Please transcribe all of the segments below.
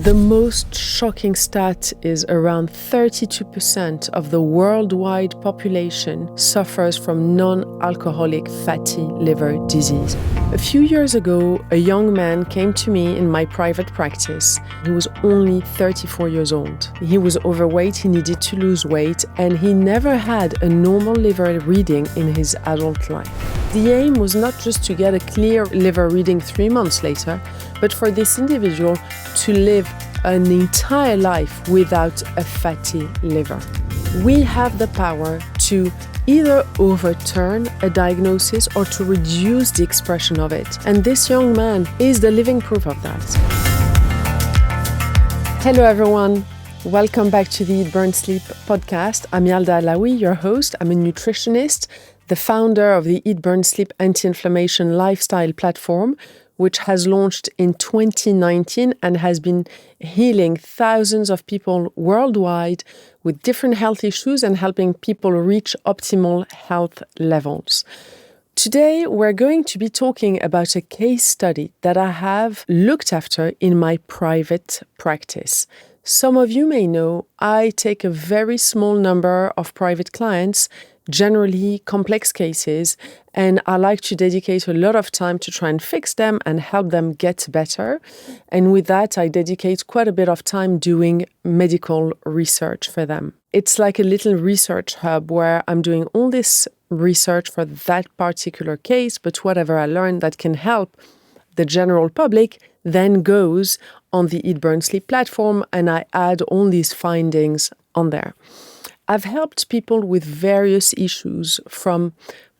The most shocking stat is around 32% of the worldwide population suffers from non-alcoholic fatty liver disease. A few years ago, a young man came to me in my private practice. He was only 34 years old. He was overweight, he needed to lose weight, and he never had a normal liver reading in his adult life. The aim was not just to get a clear liver reading 3 months later, but for this individual to live an entire life without a fatty liver. We have the power to either overturn a diagnosis or to reduce the expression of it. And this young man is the living proof of that. Hello everyone. Welcome back to the Eat, Burn, Sleep podcast. I'm Yalda Alaoui, your host. I'm a nutritionist, the founder of the Eat, Burn, Sleep anti-inflammation lifestyle platform, which has launched in 2019 and has been healing thousands of people worldwide with different health issues and helping people reach optimal health levels. Today, we're going to be talking about a case study that I have looked after in my private practice. Some of you may know I take a very small number of private clients, generally complex cases, and I like to dedicate a lot of time to try and fix them and help them get better. And with that, I dedicate quite a bit of time doing medical research for them. It's like a little research hub where I'm doing all this research for that particular case, but whatever I learn that can help the general public then goes on the Eat, Burn, Sleep platform, and I add all these findings on there. I've helped people with various issues from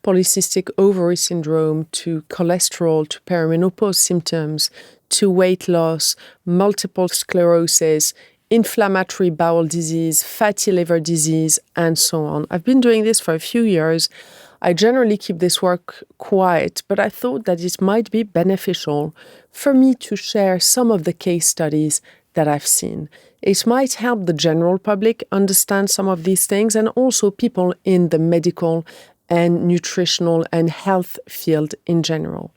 polycystic ovary syndrome to cholesterol to perimenopause symptoms to weight loss, multiple sclerosis, inflammatory bowel disease, fatty liver disease, and so on. I've been doing this for a few years. I generally keep this work quiet, but I thought that it might be beneficial for me to share some of the case studies that I've seen. It might help the general public understand some of these things and also people in the medical and nutritional and health field in general.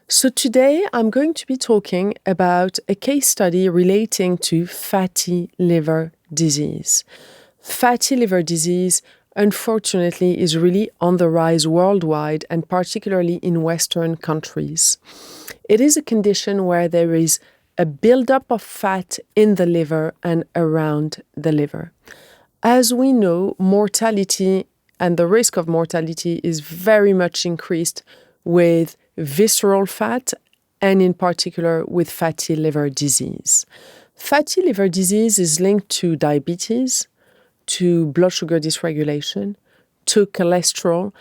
So today I'm going to be talking about a case study relating to fatty liver disease. Fatty liver disease, unfortunately, is really on the rise worldwide and particularly in Western countries. It is a condition where there is a buildup of fat in the liver and around the liver. As we know, mortality and the risk of mortality is very much increased with visceral fat and in particular with fatty liver disease. Fatty liver disease is linked to diabetes, to blood sugar dysregulation, to cholesterol,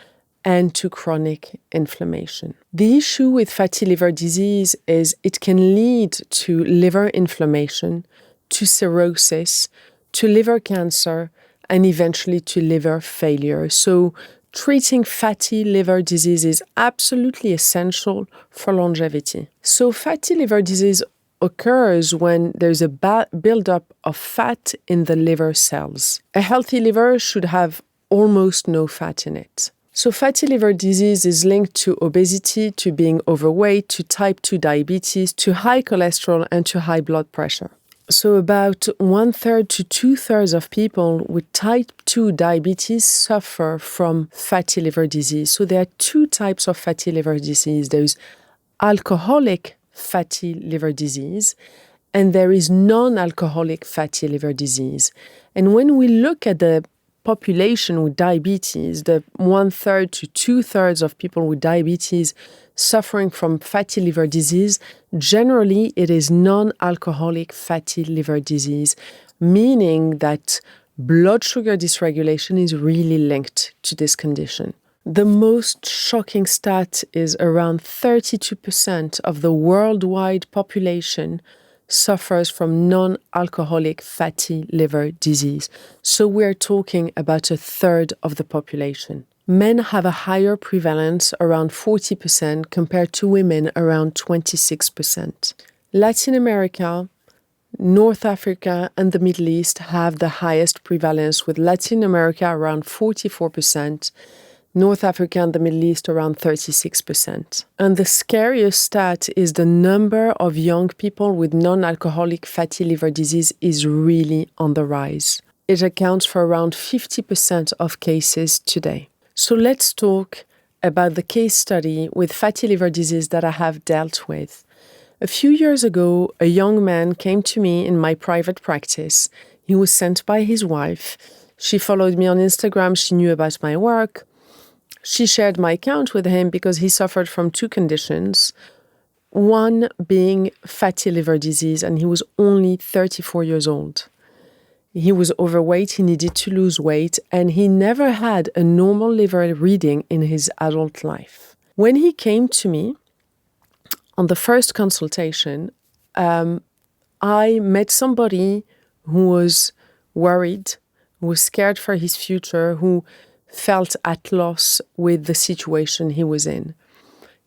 and to chronic inflammation. The issue with fatty liver disease is it can lead to liver inflammation, to cirrhosis, to liver cancer, and eventually to liver failure. So treating fatty liver disease is absolutely essential for longevity. So fatty liver disease occurs when there's a buildup of fat in the liver cells. A healthy liver should have almost no fat in it. So fatty liver disease is linked to obesity, to being overweight, to type 2 diabetes, to high cholesterol, and to high blood pressure. So about 1/3 to 2/3 of people with type 2 diabetes suffer from fatty liver disease. So there are two types of fatty liver disease. There's alcoholic fatty liver disease, and there is non-alcoholic fatty liver disease. And when we look at the population with diabetes, the 1/3 to 2/3 of people with diabetes suffering from fatty liver disease, generally it is non-alcoholic fatty liver disease, meaning that blood sugar dysregulation is really linked to this condition. The most shocking stat is around 32% of the worldwide population suffers from non-alcoholic fatty liver disease. So we're talking about 1/3 of the population. Men have a higher prevalence, around 40%, compared to women, around 26%. Latin America, North Africa, and the Middle East have the highest prevalence, with Latin America around 44%, North Africa and the Middle East around 36%. And the scariest stat is the number of young people with non-alcoholic fatty liver disease is really on the rise. It accounts for around 50% of cases today. So let's talk about the case study with fatty liver disease that I have dealt with. A few years ago, a young man came to me in my private practice. He was sent by his wife. She followed me on Instagram. She knew about my work. She shared my account with him because he suffered from two conditions, one being fatty liver disease, and he was only 34 years old. He was overweight, he needed to lose weight, and he never had a normal liver reading in his adult life. When he came to me on the first consultation, I met somebody who was worried, who was scared for his future, who felt at loss with the situation he was in.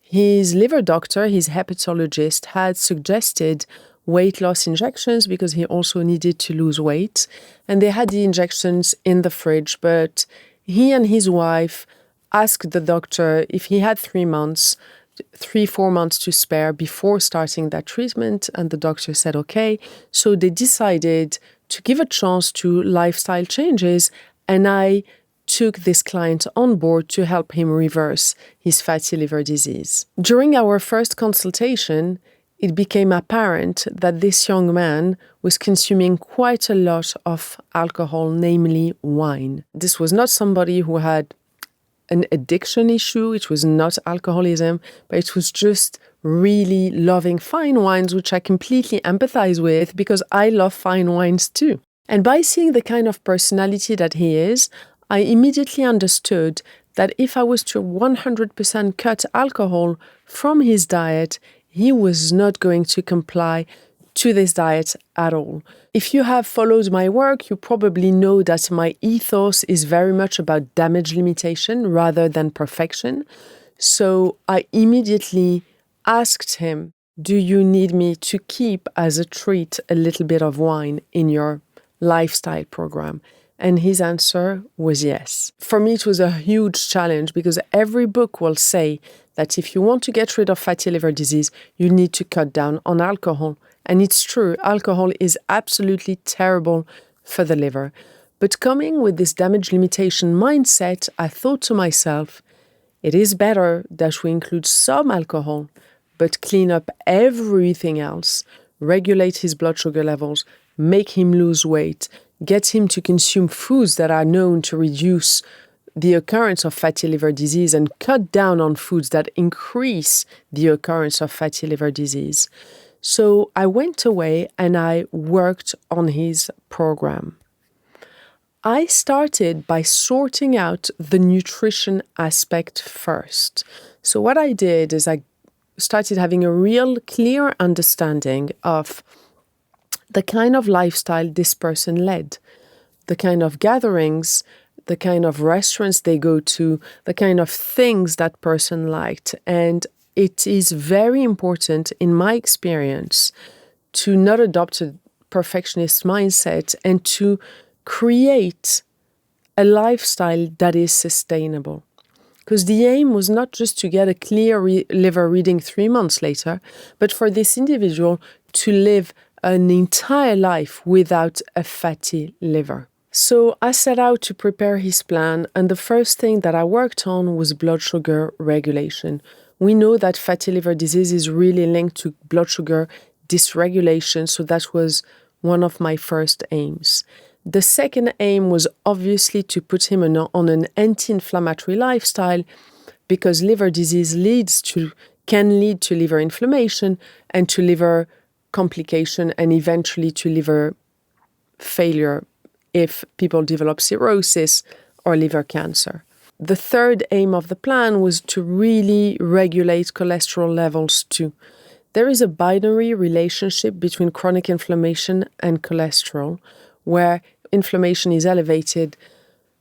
His liver doctor, his hepatologist, had suggested weight loss injections because he also needed to lose weight. And they had the injections in the fridge, but he and his wife asked the doctor if he had 4 months to spare before starting that treatment. And the doctor said, okay. So they decided to give a chance to lifestyle changes. And I took this client on board to help him reverse his fatty liver disease. During our first consultation, it became apparent that this young man was consuming quite a lot of alcohol, namely wine. This was not somebody who had an addiction issue, it was not alcoholism, but it was just really loving fine wines, which I completely empathize with because I love fine wines too. And by seeing the kind of personality that he is, I immediately understood that if I was to 100% cut alcohol from his diet, he was not going to comply to this diet at all. If you have followed my work, you probably know that my ethos is very much about damage limitation rather than perfection. So I immediately asked him, do you need me to keep as a treat a little bit of wine in your lifestyle program? And his answer was yes. For me, it was a huge challenge because every book will say that if you want to get rid of fatty liver disease, you need to cut down on alcohol. And it's true, alcohol is absolutely terrible for the liver. But coming with this damage limitation mindset, I thought to myself, it is better that we include some alcohol, but clean up everything else, regulate his blood sugar levels, make him lose weight, get him to consume foods that are known to reduce the occurrence of fatty liver disease and cut down on foods that increase the occurrence of fatty liver disease. So I went away and I worked on his program. I started by sorting out the nutrition aspect first. So what I did is I started having a real clear understanding of the kind of lifestyle this person led, the kind of gatherings, the kind of restaurants they go to, the kind of things that person liked. And it is very important, in my experience, to not adopt a perfectionist mindset and to create a lifestyle that is sustainable. Because the aim was not just to get a clear liver reading 3 months later, but for this individual to live an entire life without a fatty liver. So I set out to prepare his plan, and the first thing that I worked on was blood sugar regulation. We know that fatty liver disease is really linked to blood sugar dysregulation, so that was one of my first aims. The second aim was obviously to put him on an anti-inflammatory lifestyle, because liver disease can lead to liver inflammation and to liver complication and eventually to liver failure if people develop cirrhosis or liver cancer. The third aim of the plan was to really regulate cholesterol levels too. There is a binary relationship between chronic inflammation and cholesterol, where inflammation is elevated,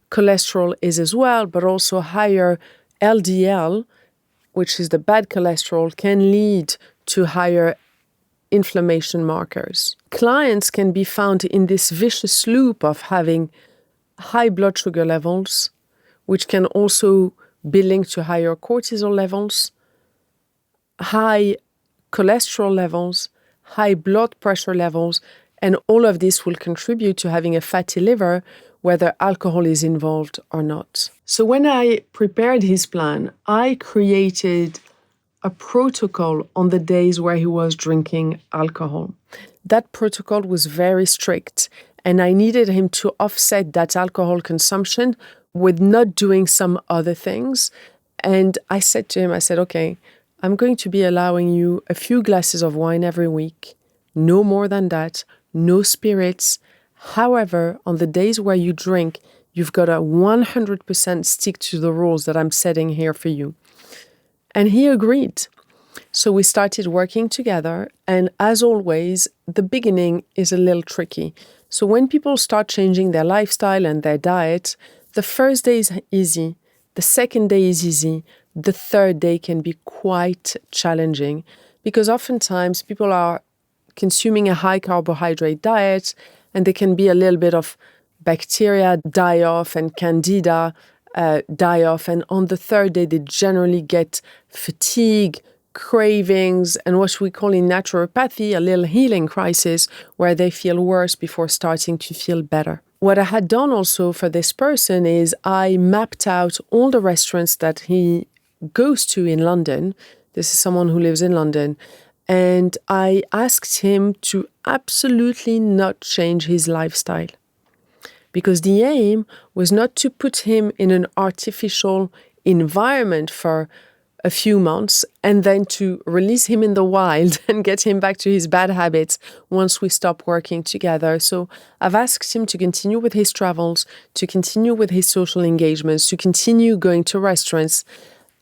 cholesterol is as well, but also higher LDL, which is the bad cholesterol, can lead to higher inflammation markers. Clients can be found in this vicious loop of having high blood sugar levels, which can also be linked to higher cortisol levels, high cholesterol levels, high blood pressure levels, and all of this will contribute to having a fatty liver, whether alcohol is involved or not. So when I prepared his plan, I created a protocol on the days where he was drinking alcohol. That protocol was very strict, and I needed him to offset that alcohol consumption with not doing some other things. And I said to him, I said, okay, I'm going to be allowing you a few glasses of wine every week, no more than that, no spirits. However, on the days where you drink, you've got to 100% stick to the rules that I'm setting here for you. And he agreed. So we started working together. And as always, the beginning is a little tricky. So when people start changing their lifestyle and their diet, the first day is easy. The second day is easy. The third day can be quite challenging because oftentimes people are consuming a high carbohydrate diet and there can be a little bit of bacteria die off and candida die off. And on the third day, they generally get fatigue, cravings, and what we call in naturopathy, a little healing crisis where they feel worse before starting to feel better. What I had done also for this person is I mapped out all the restaurants that he goes to in London. This is someone who lives in London. And I asked him to absolutely not change his lifestyle. Because the aim was not to put him in an artificial environment for a few months and then to release him in the wild and get him back to his bad habits once we stop working together. So I've asked him to continue with his travels, to continue with his social engagements, to continue going to restaurants,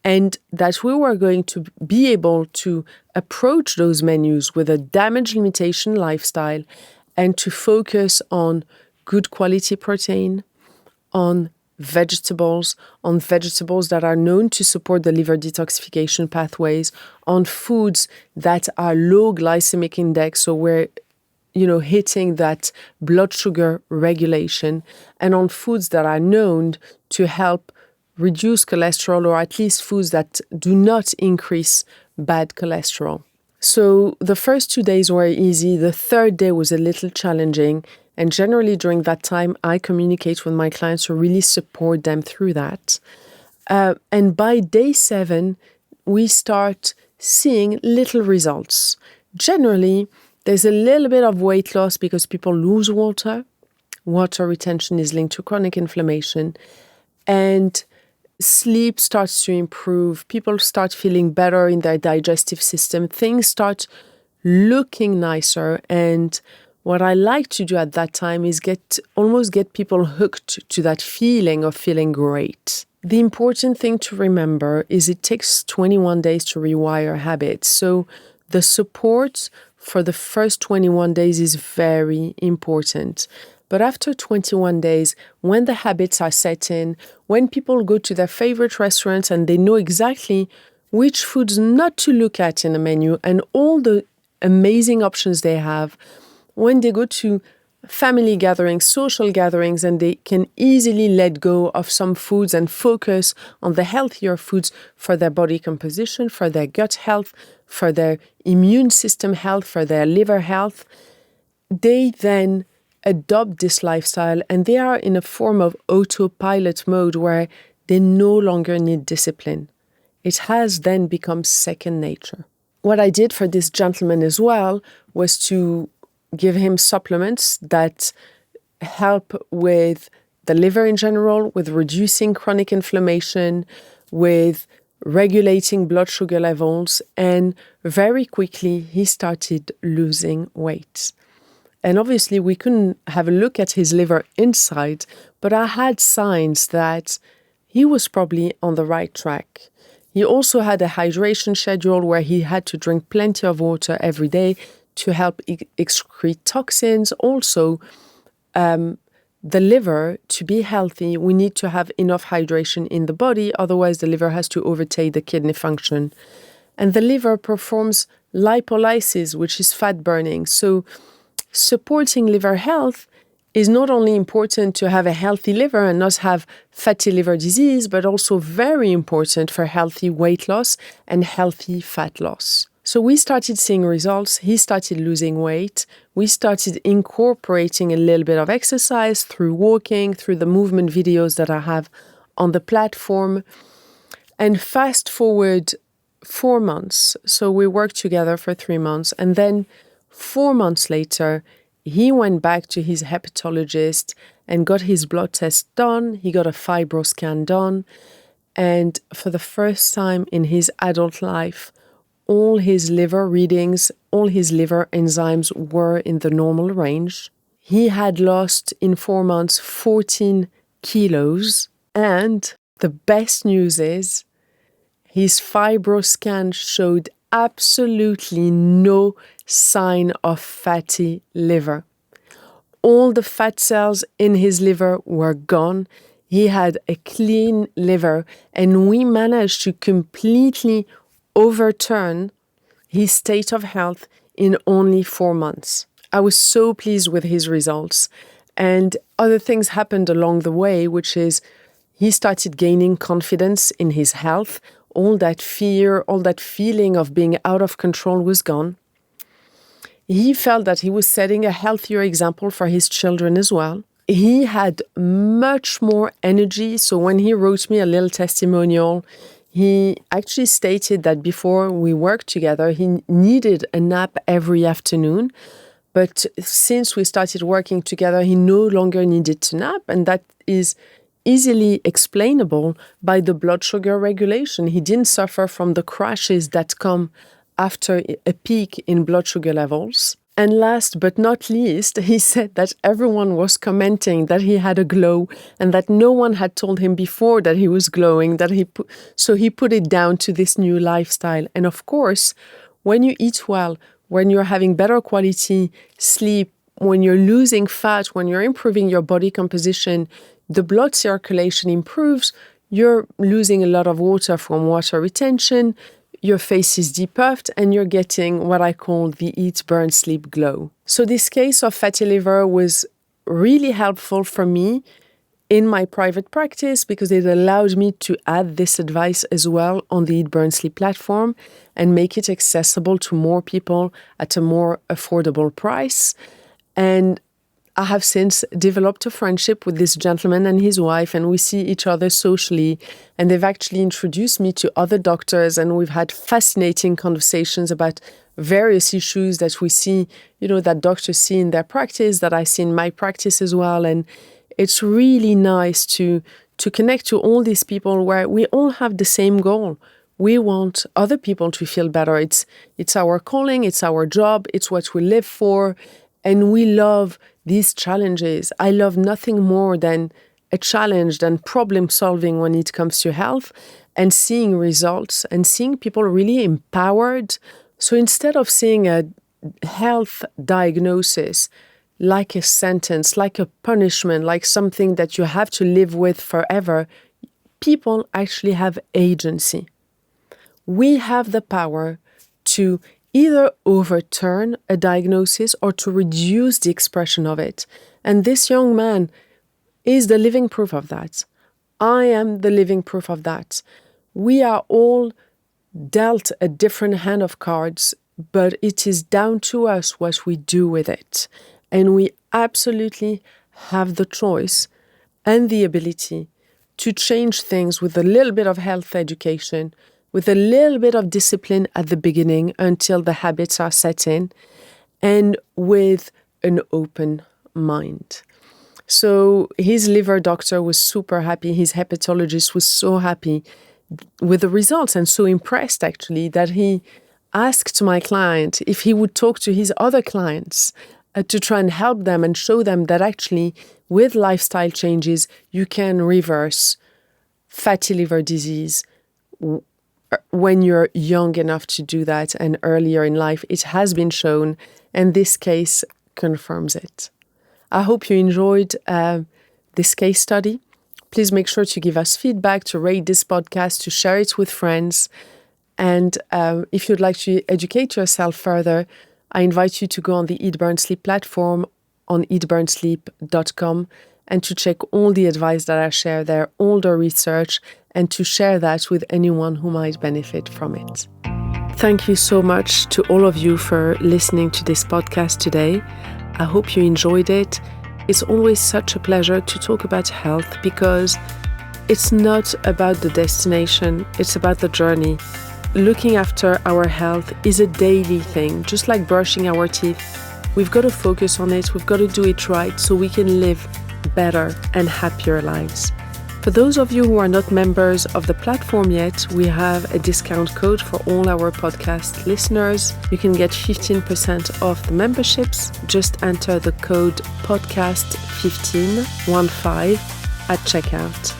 and that we were going to be able to approach those menus with a damage limitation lifestyle and to focus on good quality protein, on vegetables that are known to support the liver detoxification pathways, on foods that are low glycemic index, so we're hitting that blood sugar regulation, and on foods that are known to help reduce cholesterol, or at least foods that do not increase bad cholesterol. So the first 2 days were easy. The third day was a little challenging. And generally during that time, I communicate with my clients to really support them through that. And by day 7, we start seeing little results. Generally, there's a little bit of weight loss because people lose water. Water retention is linked to chronic inflammation. And sleep starts to improve. People start feeling better in their digestive system. Things start looking nicer. And what I like to do at that time is almost get people hooked to that feeling of feeling great. The important thing to remember is it takes 21 days to rewire habits. So the support for the first 21 days is very important. But after 21 days, when the habits are set in, when people go to their favorite restaurants and they know exactly which foods not to look at in the menu and all the amazing options they have, when they go to family gatherings, social gatherings, and they can easily let go of some foods and focus on the healthier foods for their body composition, for their gut health, for their immune system health, for their liver health, they then adopt this lifestyle and they are in a form of autopilot mode where they no longer need discipline. It has then become second nature. What I did for this gentleman as well was to give him supplements that help with the liver in general, with reducing chronic inflammation, with regulating blood sugar levels, and very quickly he started losing weight. And obviously we couldn't have a look at his liver inside, but I had signs that he was probably on the right track. He also had a hydration schedule where he had to drink plenty of water every day to help excrete toxins. Also, the liver, to be healthy, we need to have enough hydration in the body, otherwise the liver has to overtake the kidney function. And the liver performs lipolysis, which is fat burning. So supporting liver health is not only important to have a healthy liver and not have fatty liver disease, but also very important for healthy weight loss and healthy fat loss. So we started seeing results. He started losing weight. We started incorporating a little bit of exercise through walking, through the movement videos that I have on the platform. And fast forward 4 months. So we worked together for 3 months. And then 4 months later, he went back to his hepatologist and got his blood test done. He got a fibroscan done. And for the first time in his adult life, all his liver readings, all his liver enzymes were in the normal range. He had lost in 4 months 14 kilos. And the best news is his fibroscan showed absolutely no sign of fatty liver. All the fat cells in his liver were gone. He had a clean liver, and we managed to completely overturn his state of health in only 4 months. I was so pleased with his results. And other things happened along the way, which is he started gaining confidence in his health. All that fear, all that feeling of being out of control was gone. He felt that he was setting a healthier example for his children as well. He had much more energy. So when he wrote me a little testimonial, he actually stated that before we worked together, he needed a nap every afternoon. But since we started working together, he no longer needed to nap. And that is easily explainable by the blood sugar regulation. He didn't suffer from the crashes that come after a peak in blood sugar levels. And last but not least, he said that everyone was commenting that he had a glow and that no one had told him before that he was glowing, so he put it down to this new lifestyle. And of course, when you eat well, when you're having better quality sleep, when you're losing fat, when you're improving your body composition, the blood circulation improves, you're losing a lot of water from water retention, your face is depuffed, and you're getting what I call the eat, burn, sleep glow. So this case of fatty liver was really helpful for me in my private practice because it allowed me to add this advice as well on the Eat, Burn, Sleep platform and make it accessible to more people at a more affordable price. And I have since developed a friendship with this gentleman and his wife, and we see each other socially. And they've actually introduced me to other doctors, and we've had fascinating conversations about various issues that we see, that doctors see in their practice, that I see in my practice as well. And it's really nice to connect to all these people where we all have the same goal. We want other people to feel better. It's our calling, it's our job, it's what we live for. And we love these challenges. I love nothing more than a challenge, than problem solving when it comes to health and seeing results and seeing people really empowered. So instead of seeing a health diagnosis like a sentence, like a punishment, like something that you have to live with forever, people actually have agency. We have the power to either overturn a diagnosis or to reduce the expression of it. And this young man is the living proof of that. I am the living proof of that. We are all dealt a different hand of cards, but it is down to us what we do with it. And we absolutely have the choice and the ability to change things with a little bit of health education, with a little bit of discipline at the beginning until the habits are set in, and with an open mind. So his liver doctor was super happy. His hepatologist was so happy with the results and so impressed actually that he asked my client if he would talk to his other clients to try and help them and show them that actually with lifestyle changes, you can reverse fatty liver disease when you're young enough to do that and earlier in life. It has been shown, and this case confirms it. I hope you enjoyed this case study. Please make sure to give us feedback, to rate this podcast, to share it with friends. And if you'd like to educate yourself further, I invite you to go on the Eat, Burn, Sleep platform on eatburnsleep.com and to check all the advice that I share there, all the research, and to share that with anyone who might benefit from it. Thank you so much to all of you for listening to this podcast today. I hope you enjoyed it. It's always such a pleasure to talk about health because it's not about the destination, it's about the journey. Looking after our health is a daily thing, just like brushing our teeth. We've got to focus on it, we've got to do it right so we can live better and happier lives. For those of you who are not members of the platform yet, we have a discount code for all our podcast listeners. You can get 15% off the memberships. Just enter the code podcast15 at checkout.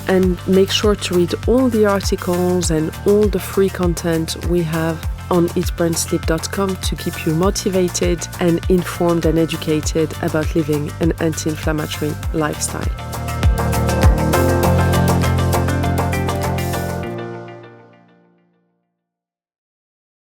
And make sure to read all the articles and all the free content we have on eatburnsleep.com to keep you motivated and informed and educated about living an anti-inflammatory lifestyle.